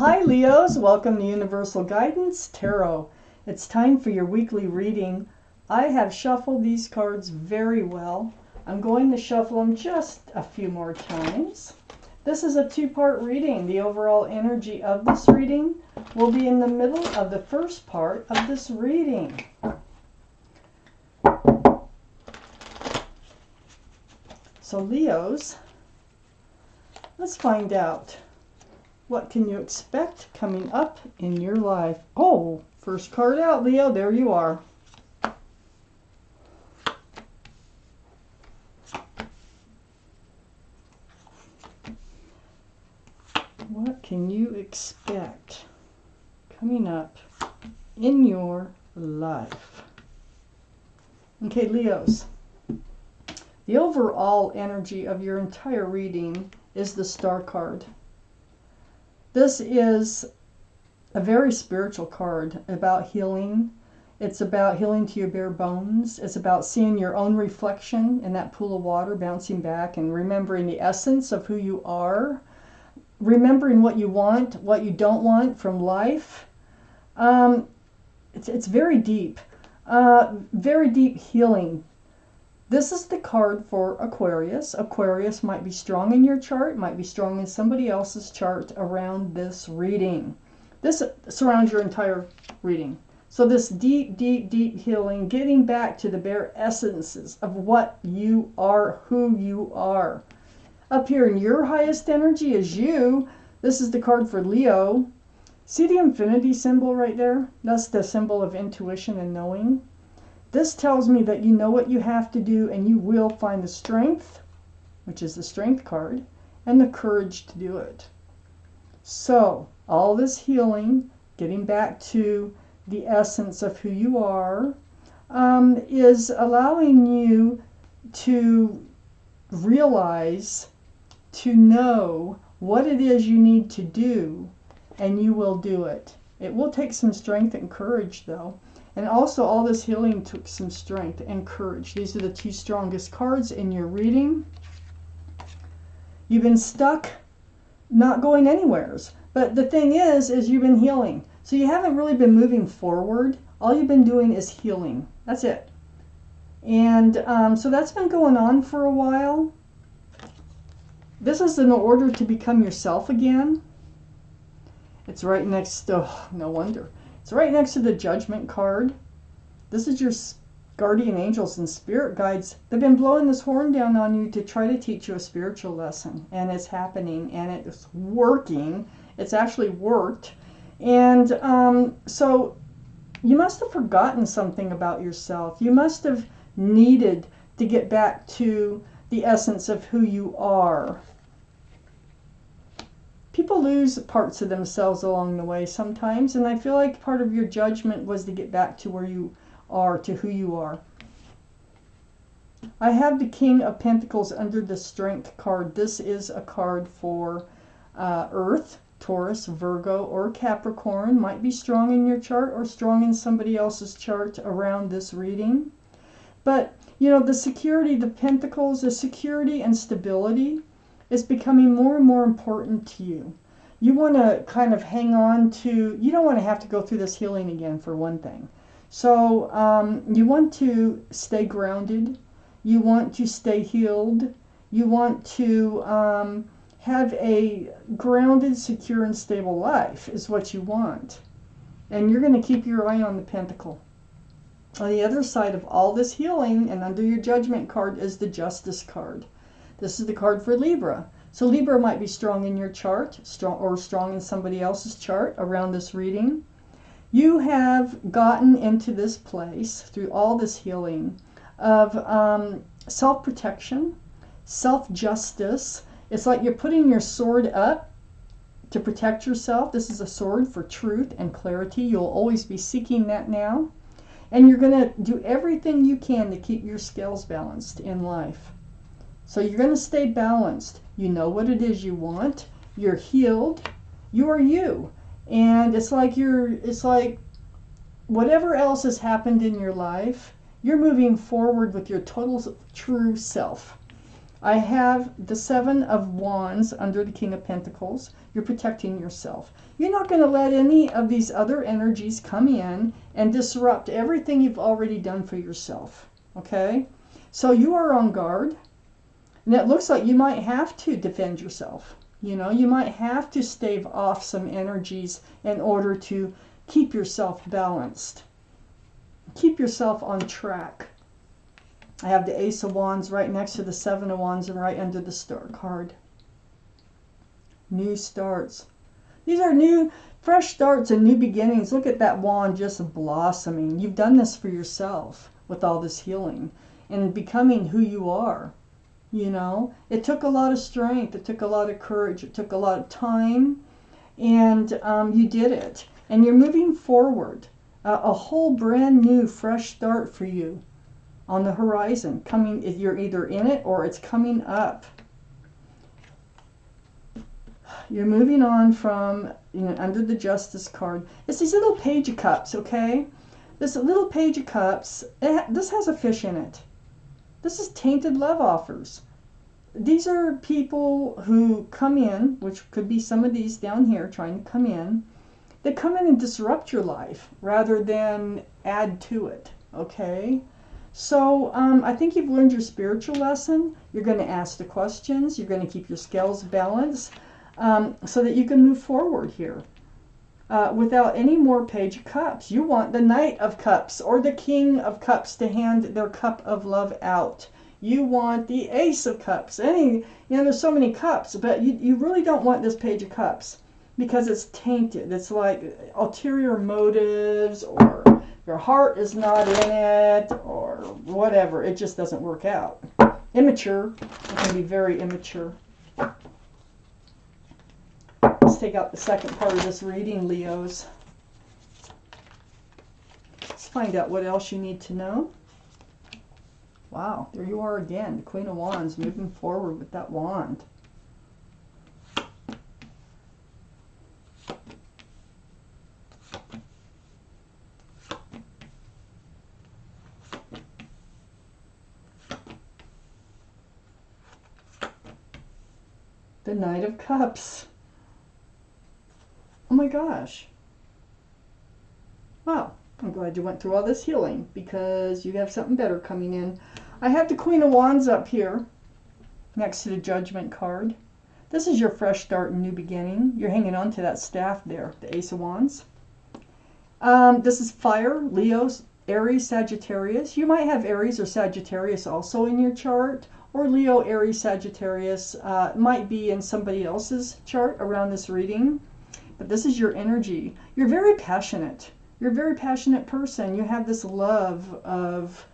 Hi Leos, welcome to Universal Guidance Tarot. It's time for your weekly reading. I have shuffled these cards very well. I'm going to shuffle them just a few more times. This is a two-part reading. The overall energy of this reading will be in the middle of the first part of this reading. So Leos, let's find out. What can you expect coming up in your life? Oh, first card out, Leo. There you are. What can you expect coming up in your life? Okay, Leos. The overall energy of your entire reading is the Star card. This is a very spiritual card about healing. It's about healing to your bare bones. It's about seeing your own reflection in that pool of water, bouncing back and remembering the essence of who you are, remembering what you want, what you don't want from life. It's very deep healing. This is the card for Aquarius. Aquarius might be strong in your chart, might be strong in somebody else's chart around this reading. This surrounds your entire reading. So this deep healing, getting back to the bare essences of what you are, who you are. Up here in your highest energy is you. This is the card for Leo. See the infinity symbol right there? That's the symbol of intuition and knowing. This tells me that you know what you have to do and you will find the strength, which is the strength card, and the courage to do it. So all this healing, getting back to the essence of who you are, is allowing you to realize, to know what it is you need to do, and you will do it. It will take some strength and courage though. And also all this healing took some strength and courage. These are the two strongest cards in your reading. You've been stuck, not going anywheres. But the thing is you've been healing. So you haven't really been moving forward. All you've been doing is healing. That's it. And so that's been going on for a while. This is in order to become yourself again. It's right next to, oh, no wonder. It's right next to the Judgment card. This is your guardian angels and spirit guides. They've been blowing this horn down on you to try to teach you a spiritual lesson. And it's happening and it's working. It's actually worked. And so you must have forgotten something about yourself. You must have needed to get back to the essence of who you are. People lose parts of themselves along the way sometimes, and I feel like part of your judgment was to get back to where you are, to who you are. I have the King of Pentacles under the Strength card. This is a card for Earth, Taurus, Virgo, or Capricorn. Might be strong in your chart or strong in somebody else's chart around this reading. But, you know, the security, the Pentacles, the security and stability is becoming more and more important to you. You want to kind of hang on to, you don't want to have to go through this healing again for one thing. So you want to stay grounded. You want to stay healed. You want to have a grounded, secure, and stable life is what you want. And you're going to keep your eye on the Pentacle. On the other side of all this healing and under your Judgment card is the Justice card. This is the card for Libra. So Libra might be strong in your chart, strong in somebody else's chart around this reading. You have gotten into this place through all this healing of self-protection, self-justice. It's like you're putting your sword up to protect yourself. This is a sword for truth and clarity. You'll always be seeking that now. And you're going to do everything you can to keep your scales balanced in life. So you're going to stay balanced. You know what it is you want. You're healed. You are you. And it's like whatever else has happened in your life, you're moving forward with your total true self. I have the Seven of Wands under the King of Pentacles. You're protecting yourself. You're not going to let any of these other energies come in and disrupt everything you've already done for yourself. Okay? So you are on guard. And it looks like you might have to defend yourself. You know, you might have to stave off some energies in order to keep yourself balanced. Keep yourself on track. I have the Ace of Wands right next to the Seven of Wands and right under the Star card. New starts. These are new, fresh starts and new beginnings. Look at that wand just blossoming. You've done this for yourself with all this healing and becoming who you are. You know, it took a lot of strength. It took a lot of courage. It took a lot of time. And you did it. And you're moving forward. A whole brand new, fresh start for you on the horizon. Coming, you're either in it or it's coming up. You're moving on from, you know, under the Justice card. It's these little Page of Cups, okay? This little Page of Cups, this has a fish in it. This is tainted love offers. These are people who come in, which could be some of these down here trying to come in. They come in and disrupt your life rather than add to it, okay? So I think you've learned your spiritual lesson. You're going to ask the questions. You're going to keep your scales balanced so that you can move forward here without any more Page of Cups. You want the Knight of Cups or the King of Cups to hand their cup of love out. You want the Ace of Cups. You know, there's so many cups, but you really don't want this Page of Cups because it's tainted. It's like ulterior motives, or your heart is not in it, or whatever. It just doesn't work out. Immature. It can be very immature. Let's take out the second part of this reading, Leos. Let's find out what else you need to know. Wow, there you are again, the Queen of Wands, moving forward with that wand. The Knight of Cups. Oh my gosh. Wow, I'm glad you went through all this healing because you have something better coming in. I have the Queen of Wands up here next to the Judgment card. This is your fresh start and new beginning. You're hanging on to that staff there, the Ace of Wands. This is fire, Leo, Aries, Sagittarius. You might have Aries or Sagittarius also in your chart, or Leo, Aries, Sagittarius might be in somebody else's chart around this reading. But this is your energy. You're very passionate. You're a very passionate person. You have this love of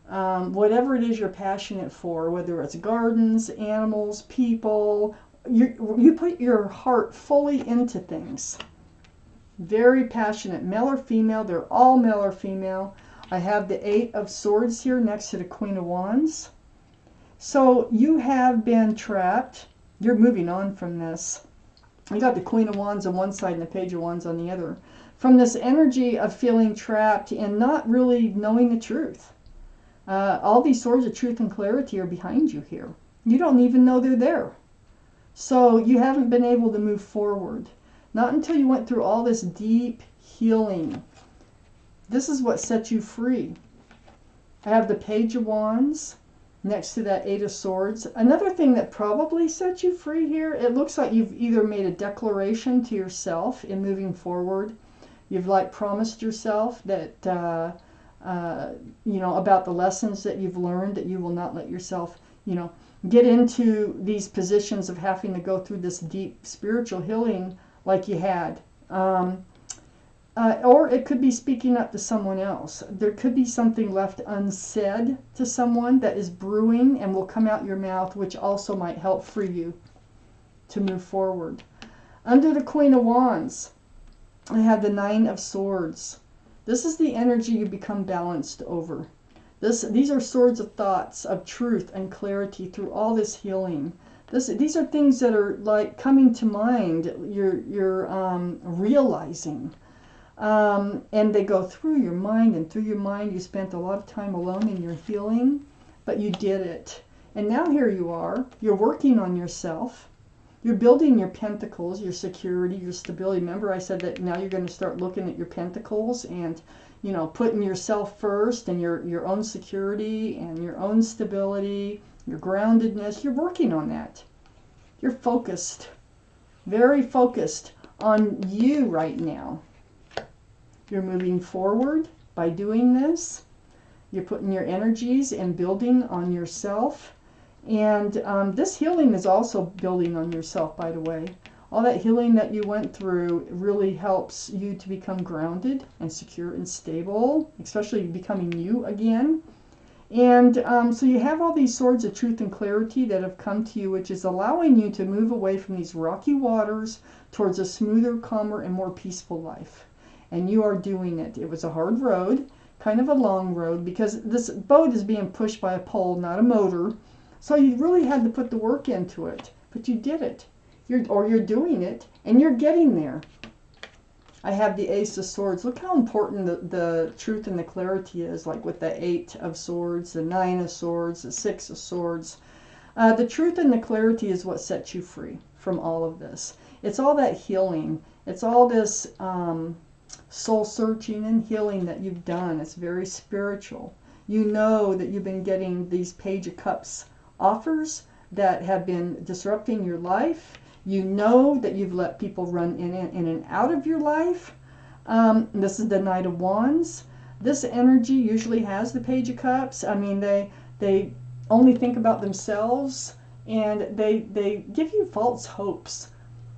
whatever it is you're passionate for, whether it's gardens, animals, people. You put your heart fully into things. Very passionate, male or female. They're all male or female. I have the Eight of Swords here next to the Queen of Wands. So you have been trapped. You're moving on from this. You got the Queen of Wands on one side and the Page of Wands on the other. From this energy of feeling trapped and not really knowing the truth. All these swords of truth and clarity are behind you here. You don't even know they're there. So you haven't been able to move forward. Not until you went through all this deep healing. This is what set you free. I have the Page of Wands next to that Eight of Swords. Another thing that probably set you free here, it looks like you've either made a declaration to yourself in moving forward. You've like promised yourself that, you know, about the lessons that you've learned, that you will not let yourself, you know, get into these positions of having to go through this deep spiritual healing like you had. Or it could be speaking up to someone else. There could be something left unsaid to someone that is brewing and will come out your mouth, which also might help free you to move forward. Under the Queen of Wands, I have the Nine of Swords. This is the energy you become balanced over. These are swords of thoughts, of truth and clarity through all this healing. These are things that are like coming to mind. You're realizing. And they go through your mind, and through your mind you spent a lot of time alone in your healing, but you did it. And now here you are, you're working on yourself. You're building your pentacles, your security, your stability. Remember I said that now you're going to start looking at your pentacles and, you know, putting yourself first and your own security and your own stability, your groundedness. You're working on that. You're focused, very focused on you right now. You're moving forward by doing this. You're putting your energies and building on yourself. And this healing is also building on yourself, by the way. All that healing that you went through really helps you to become grounded and secure and stable, especially becoming you again. And so you have all these swords of truth and clarity that have come to you, which is allowing you to move away from these rocky waters towards a smoother, calmer, and more peaceful life. And you are doing it. It was a hard road, kind of a long road, because this boat is being pushed by a pole, not a motor. So you really had to put the work into it, but you did it. You're doing it, and you're getting there. I have the Ace of Swords. Look how important the truth and the clarity is, like with the 8 of Swords, the 9 of Swords, the 6 of Swords. The truth and the clarity is what sets you free from all of this. It's all that healing. It's all this soul searching and healing that you've done. It's very spiritual. You know that you've been getting these Page of Cups offers that have been disrupting your life. You know that you've let people run in and out of your life. This is the Knight of Wands. This energy usually has the Page of Cups. I mean, they only think about themselves, and they give you false hopes.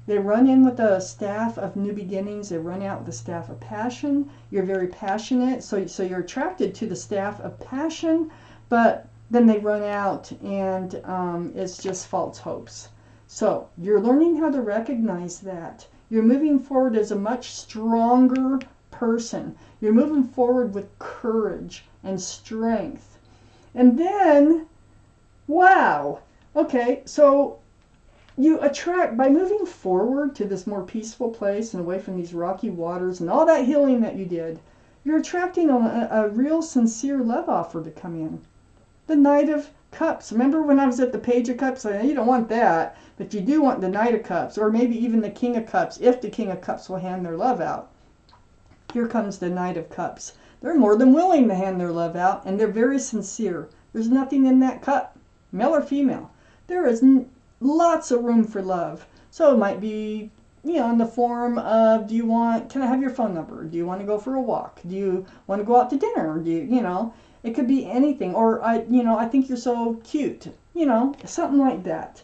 They run in with a staff of new beginnings. They run out with a staff of passion. You're very passionate, so you're attracted to the staff of passion, but then they run out, and it's just false hopes. So you're learning how to recognize that. You're moving forward as a much stronger person. You're moving forward with courage and strength. And then, wow. Okay, so you attract, by moving forward to this more peaceful place and away from these rocky waters and all that healing that you did, you're attracting a real sincere love offer to come in. The Knight of Cups. Remember when I was at the Page of Cups? You don't want that, but you do want the Knight of Cups, or maybe even the King of Cups, if the King of Cups will hand their love out. Here comes the Knight of Cups. They're more than willing to hand their love out, and they're very sincere. There's nothing in that cup, male or female. There is lots of room for love. So it might be, you know, in the form of, can I have your phone number? Do you want to go for a walk? Do you want to go out to dinner? Do you know, it could be anything. Or, I think you're so cute, something like that,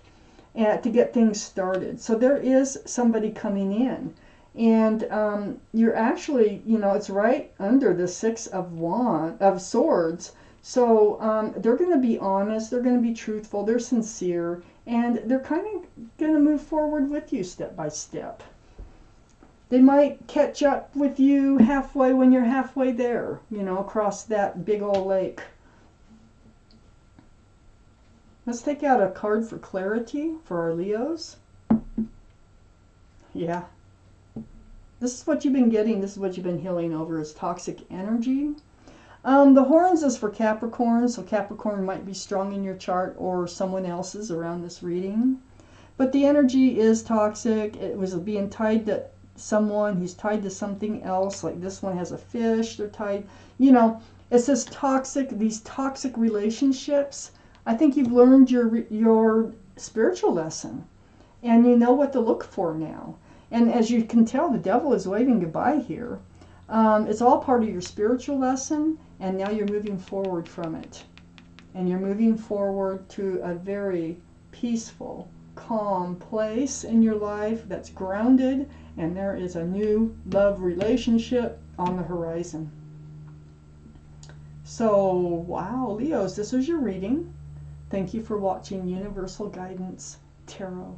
to get things started. So there is somebody coming in. And you're actually, it's right under the 6 of Swords. So they're going to be honest, they're going to be truthful, they're sincere, and they're kind of going to move forward with you step by step. They might catch up with you halfway when you're halfway there, across that big old lake. Let's take out a card for clarity for our Leos. Yeah. This is what you've been getting. This is what you've been healing over, is toxic energy. The horns is for Capricorn, so Capricorn might be strong in your chart or someone else's around this reading. But the energy is toxic. It was being tied to someone who's tied to something else, like this one has a fish. They're tied, it's this toxic, these toxic relationships. I think you've learned your spiritual lesson, and you know what to look for now. And as you can tell, the devil is waving goodbye here. It's all part of your spiritual lesson, and now you're moving forward from it. And you're moving forward to a very peaceful, calm place in your life that's grounded, and there is a new love relationship on the horizon. So, wow, Leos, this is your reading. Thank you for watching Universal Guidance Tarot.